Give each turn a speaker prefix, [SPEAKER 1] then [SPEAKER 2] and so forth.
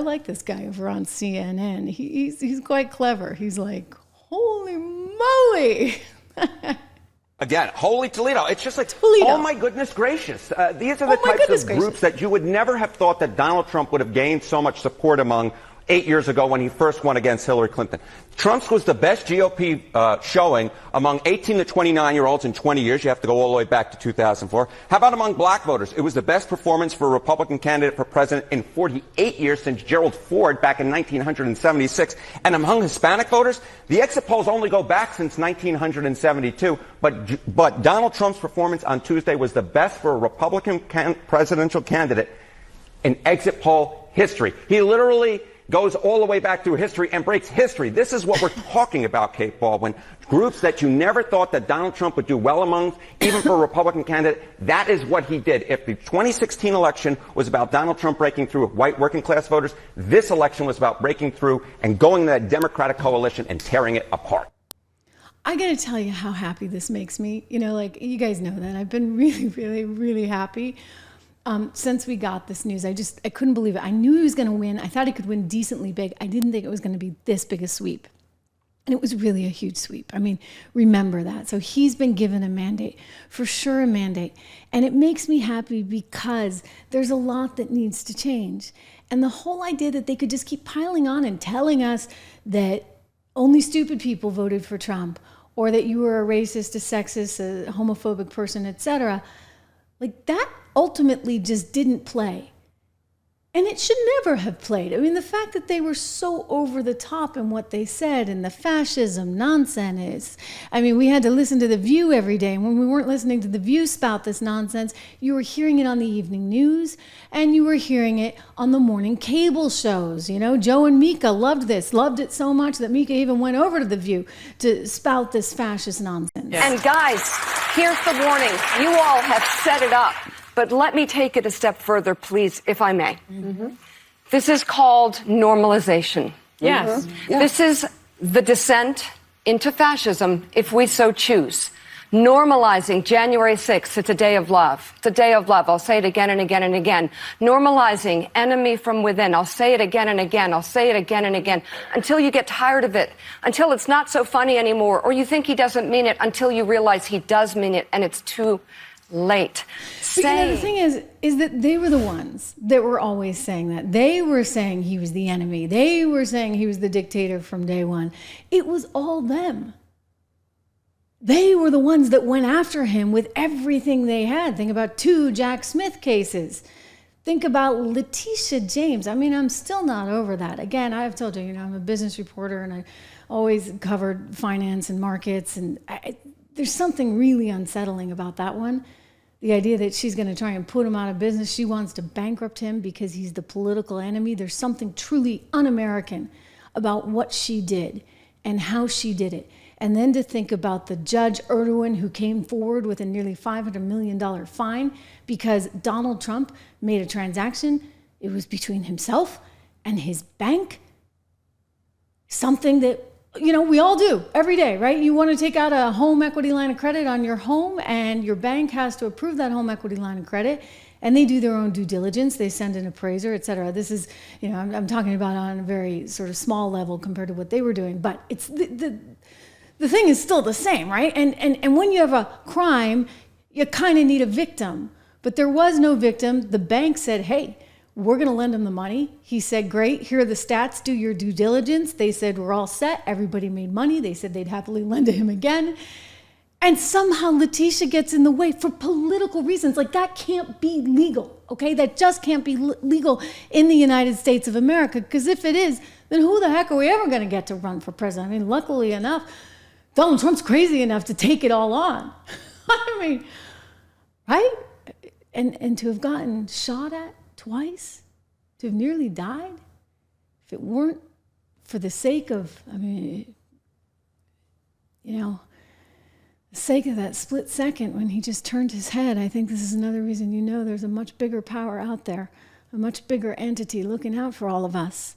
[SPEAKER 1] like this guy over on CNN. He's quite clever. He's like, holy moly.
[SPEAKER 2] Again, holy Toledo. It's just like,
[SPEAKER 1] Toledo.
[SPEAKER 2] Oh my goodness gracious. These are the types of groups that you would never have thought that Donald Trump would have gained so much support among 8 years ago when he first won against Hillary Clinton. Trump's was the best GOP showing among 18 to 29-year-olds in 20 years. You have to go all the way back to 2004. How about among black voters? It was the best performance for a Republican candidate for president in 48 years since Gerald Ford back in 1976. And among Hispanic voters, the exit polls only go back since 1972. But Donald Trump's performance on Tuesday was the best for a Republican presidential candidate in exit poll history. He literally goes all the way back through history and breaks history. This is what we're talking about, Kate Baldwin. Groups that you never thought that Donald Trump would do well among, even for a Republican candidate, that is what he did. If the 2016 election was about Donald Trump breaking through with white working class voters, this election was about breaking through and going to that Democratic coalition and tearing it apart.
[SPEAKER 1] I got to tell you how happy this makes me. You know, like, you guys know that. I've been really, really, really happy. Since we got this news, I couldn't believe it. I knew he was going to win. I thought he could win decently big. I didn't think it was going to be this big a sweep. And it was really a huge sweep. I mean, remember that. So he's been given a mandate, for sure a mandate. And it makes me happy because there's a lot that needs to change. And the whole idea that they could just keep piling on and telling us that only stupid people voted for Trump, or that you were a racist, a sexist, a homophobic person, etc., like that ultimately just didn't play. And it should never have played. I mean, the fact that they were so over the top in what they said and the fascism nonsense. I mean, we had to listen to The View every day. And when we weren't listening to The View spout this nonsense, you were hearing it on the evening news and you were hearing it on the morning cable shows. You know, Joe and Mika loved it so much that Mika even went over to The View to spout this fascist nonsense.
[SPEAKER 3] Yes. And guys, here's the warning. You all have set it up. But let me take it a step further, please, if I may. Mm-hmm. This is called normalization.
[SPEAKER 4] Yes.
[SPEAKER 3] Mm-hmm. Yeah. This is the descent into fascism, if we so choose. Normalizing January 6th, it's a day of love. It's a day of love. I'll say it again and again and again. Normalizing enemy from within. I'll say it again and again. I'll say it again and again until you get tired of it, until it's not so funny anymore, or you think he doesn't mean it until you realize he does mean it and it's too late.
[SPEAKER 1] The thing is that they were the ones that were always saying that. They were saying he was the enemy. They were saying he was the dictator from day one. It was all them. They were the ones that went after him with everything they had. Think about 2 Jack Smith cases. Think about Letitia James. I mean, I'm still not over that. Again, I've told you, you know, I'm a business reporter and I always covered finance and markets. And there's something really unsettling about that one. The idea that she's going to try and put him out of business. She wants to bankrupt him because he's the political enemy. There's something truly un-American about what she did and how she did it. And then to think about the Judge Erdogan who came forward with a nearly $500 million fine because Donald Trump made a transaction. It was between himself and his bank. Something that, you know, we all do every day, right? You want to take out a home equity line of credit on your home and your bank has to approve that home equity line of credit and they do their own due diligence. They send an appraiser, et cetera. This is, you know, I'm talking about on a very sort of small level compared to what they were doing, but it's the thing is still the same, right? And when you have a crime, you kind of need a victim, but there was no victim. The bank said, hey, we're going to lend him the money. He said, great, here are the stats, do your due diligence. They said, we're all set. Everybody made money. They said they'd happily lend to him again. And somehow Letitia gets in the way for political reasons. Like, that can't be legal, okay? That just can't be legal in the United States of America, because if it is, then who the heck are we ever going to get to run for president? I mean, luckily enough, Donald Trump's crazy enough to take it all on. I mean, right? And to have gotten shot at twice, to have nearly died, if it weren't for the sake of, I mean, you know, the sake of that split second when he just turned his head, I think this is another reason, you know, there's a much bigger power out there, a much bigger entity looking out for all of us.